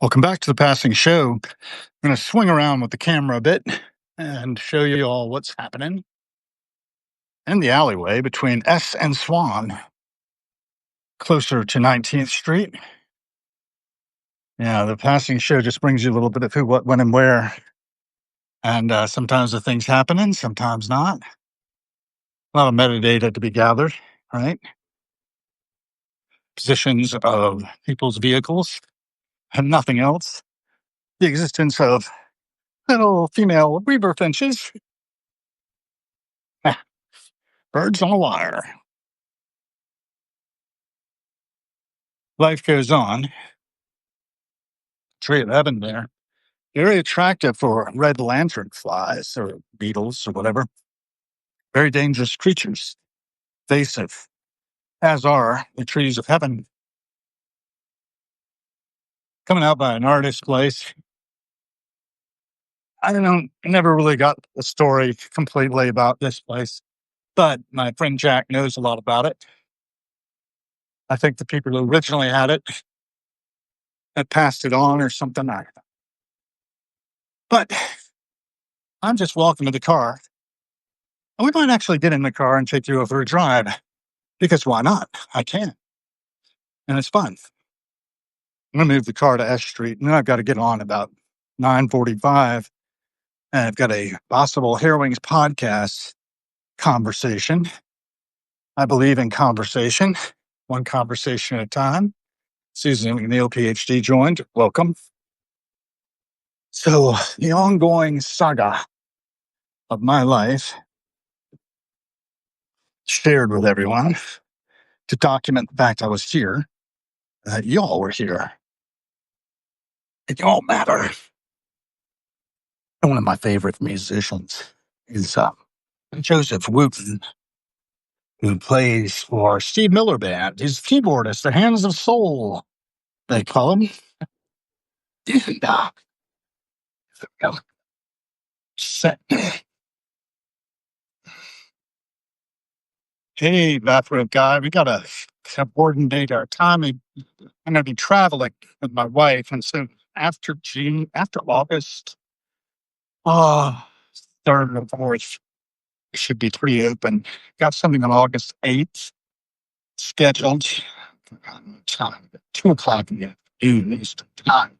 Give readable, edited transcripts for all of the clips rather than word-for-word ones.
Welcome back to the Passing Show. I'm going to swing around with the camera a bit and show you all what's happening in the alleyway between S and Swan, closer to 19th Street. Yeah, the Passing Show just brings you a little bit of who, what, when, and where. And sometimes the things happen and sometimes not. A lot of metadata to be gathered, right? Positions of people's vehicles and nothing else. The existence of little female weaver finches. Birds on a wire. Life goes on. Tree of heaven there. Very attractive for red lantern flies or beetles or whatever. Very dangerous creatures. Invasive, as are the trees of heaven. Coming out by an artist place. I never really got the story completely about this place, but my friend Jack knows a lot about it. I think the people who originally had it had passed it on or something. But I'm just walking to the car. And we might actually get in the car and take you over a drive. Because why not? I can. And it's fun. I'm going to move the car to S Street, and then I've got to get on about 9:45. And I've got a possible Hair Wings podcast conversation. I believe in conversation, one conversation at a time. Susan McNeil, PhD, joined. Welcome. So, the ongoing saga of my life shared with everyone to document the fact I was here, that y'all were here. And y'all matter. And one of my favorite musicians is Joseph Wooten, who plays for Steve Miller Band. He's a keyboardist, the Hands of Soul, they call him. And, set. Hey, bathroom guy, we got to coordinate our timing. I'm going to be traveling with my wife, and so after August 3rd and 4th, we should be pretty open. Got something on August 8th scheduled. 2 o'clock in the afternoon Eastern time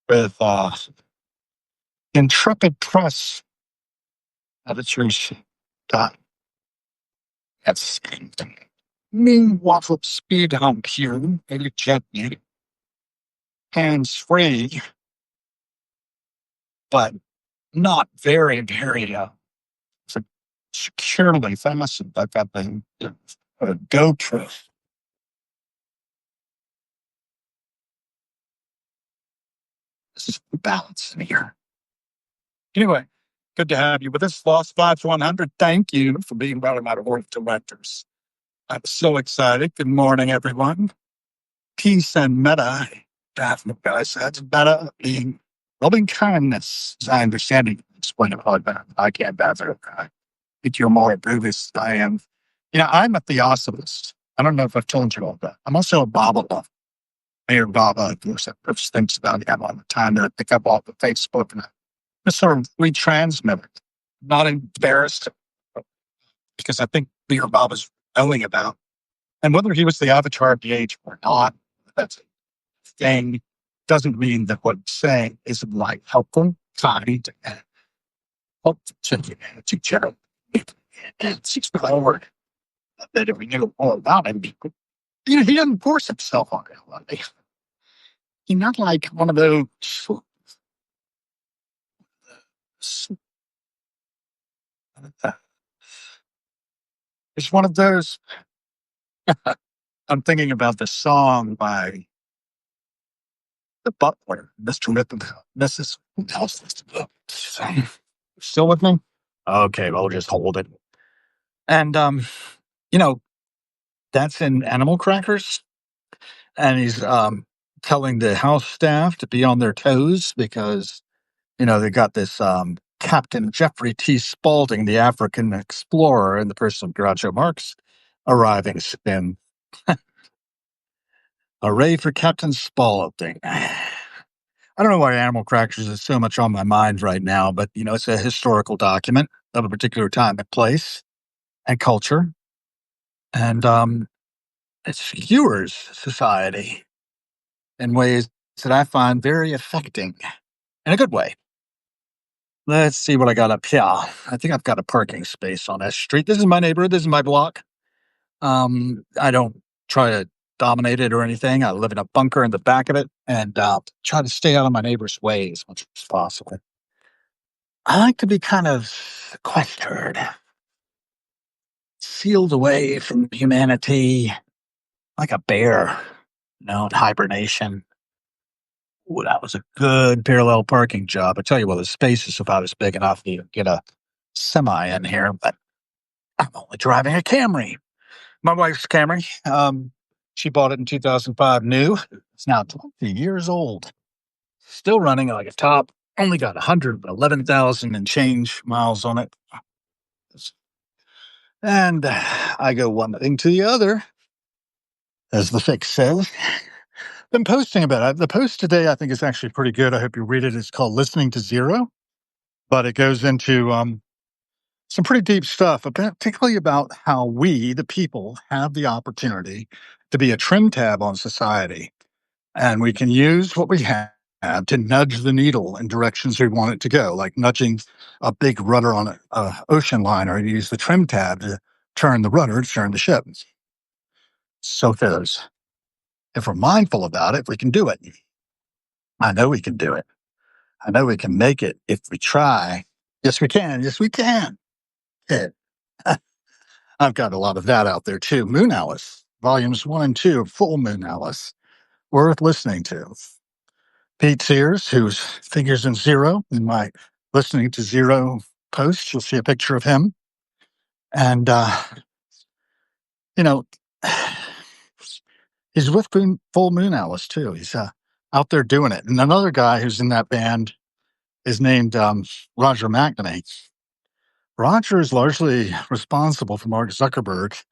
with Intrepid Press editors. That's meanwhile, speed hump here, very gently, hands free, but not very, very securely fastened. I've got the GoPro. This is the balance in here. Anyway, good to have you with us. Lost Vibes 100. Thank you for being one of my board of directors. I'm so excited. Good morning, everyone. Peace and meta. Guys, that's meta being loving kindness, as I understand it. Explain it all better. I can't bother. I think you're more Buddhist than I am. I'm a theosophist. I don't know if I've told you all that. I'm also a Baba lover. Mayor Baba, of course, posts things about him all the time that I pick up off of Facebook and I just sort of retransmit it. Not embarrassed because I think Mayor Baba's knowing about. And whether he was the avatar of the age or not, that's a thing. Doesn't mean that what he's saying isn't like helpful, kind, and helpful to humanity generally. And it's forward that if we knew more about him, he doesn't force himself on everybody. He's not like one of those. It's one of those. I'm thinking about the song by the Butler, Mr. Mrs. Still with me? Okay, well, just hold it. And that's in Animal Crackers, and he's telling the house staff to be on their toes because they got this Captain Jeffrey T. Spaulding, the African explorer, in the person of Groucho Marx, arriving soon. Hooray for Captain Spaulding. I don't know why Animal Crackers is so much on my mind right now, but it's a historical document of a particular time and place and culture, and it skewers society in ways that I find very affecting in a good way. Let's see what I got up here. I think I've got a parking space on this street. This is my neighborhood. This is my block. I don't try to dominate it or anything. I live in a bunker in the back of it and try to stay out of my neighbor's way as much as possible. I like to be kind of sequestered, sealed away from humanity, like a bear, in hibernation. Ooh, that was a good parallel parking job. I tell you what, the space is about as big enough to get a semi in here, but I'm only driving a Camry. My wife's Camry. She bought it in 2005 new. It's now 20 years old. Still running like a top. Only got 111,000 and change miles on it. And I go one thing to the other, as the fix says. Been posting about it. The post today, I think, is actually pretty good. I hope you read it. It's called Listening to Zero, but it goes into some pretty deep stuff, particularly about how we, the people, have the opportunity to be a trim tab on society. And we can use what we have to nudge the needle in directions we want it to go, like nudging a big rudder on an ocean liner. You use the trim tab to turn the rudder to turn the ship. So it is. If we're mindful about it, we can do it. I know we can do it. I know we can make it if we try. Yes, we can. Yes, we can. Yeah. I've got a lot of that out there too. Moon Alice, volumes 1 and 2, full Moon Alice, worth listening to. Pete Sears, who's figures in Zero in my listening to Zero post. You'll see a picture of him. And, you know, he's with Full Moon Alice too. He's out there doing it. And another guy who's in that band is named Roger McNamee. Roger is largely responsible for Mark Zuckerberg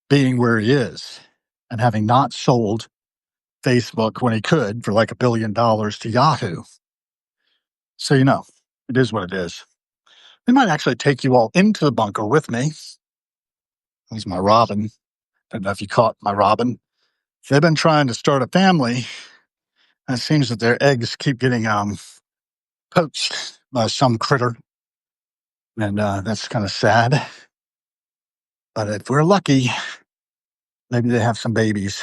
being where he is and having not sold Facebook when he could for like $1 billion to Yahoo. So, it is what it is. They might actually take you all into the bunker with me. He's my Robin. Don't know if you caught my Robin. They've been trying to start a family, and it seems that their eggs keep getting poached by some critter. And that's kind of sad. But if we're lucky, maybe they have some babies.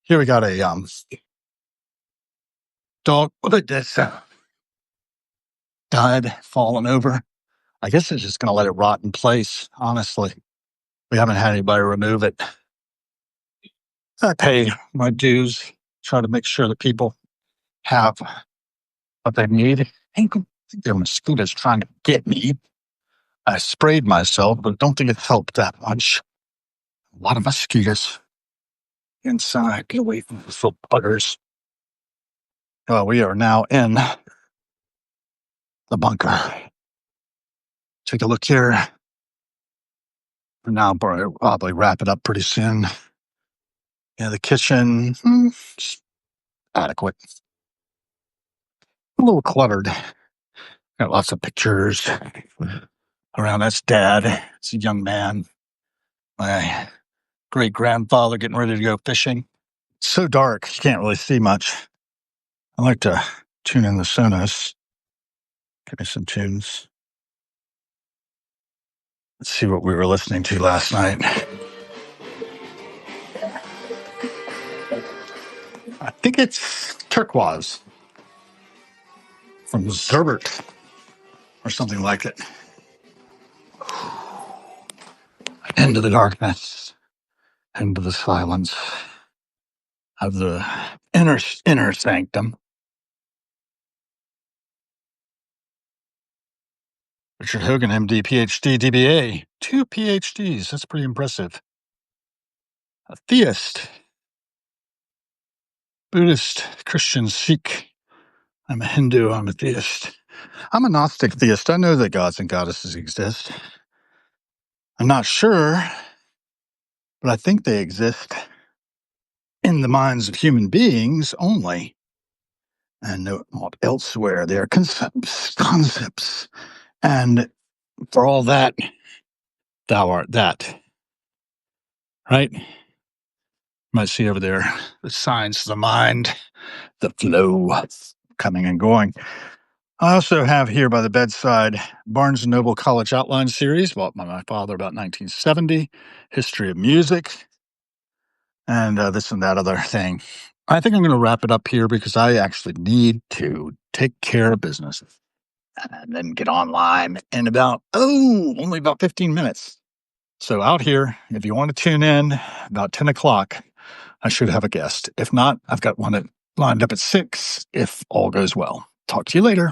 Here we got a dog. Look at this. Died, fallen over. I guess it's just going to let it rot in place, honestly. We haven't had anybody remove it. I pay my dues, try to make sure that people have what they need. I think there are mosquitoes trying to get me. I sprayed myself, but I don't think it helped that much. A lot of mosquitoes inside. Get away from those little buggers. Well, we are now in the bunker. Take a look here. And now probably wrap it up pretty soon. Yeah, the kitchen, adequate. A little cluttered. Got lots of pictures around. That's Dad. It's a young man. My great grandfather getting ready to go fishing. It's so dark, you can't really see much. I like to tune in the Sonos. Give me some tunes. Let's see what we were listening to last night. I think it's Turquoise from Zerbert or something like it. Into the darkness, into the silence of the inner sanctum. Richard Hogan, MD, PhD, DBA, 2 PhDs. That's pretty impressive. A theist, Buddhist, Christian, Sikh. I'm a Hindu. I'm a theist. I'm a Gnostic theist. I know that gods and goddesses exist. I'm not sure, but I think they exist. in the minds of human beings only, and not elsewhere. They are concepts. And for all that, thou art that. Right? You might see over there the signs of the mind, the flow coming and going. I also have here by the bedside Barnes & Noble College Outline Series, bought by my father about 1970, History of Music, and this and that other thing. I think I'm going to wrap it up here because I actually need to take care of business and then get online in only about 15 minutes. So out here, if you want to tune in about 10 o'clock, I should have a guest. If not, I've got one lined up at 6 if all goes well. Talk to you later.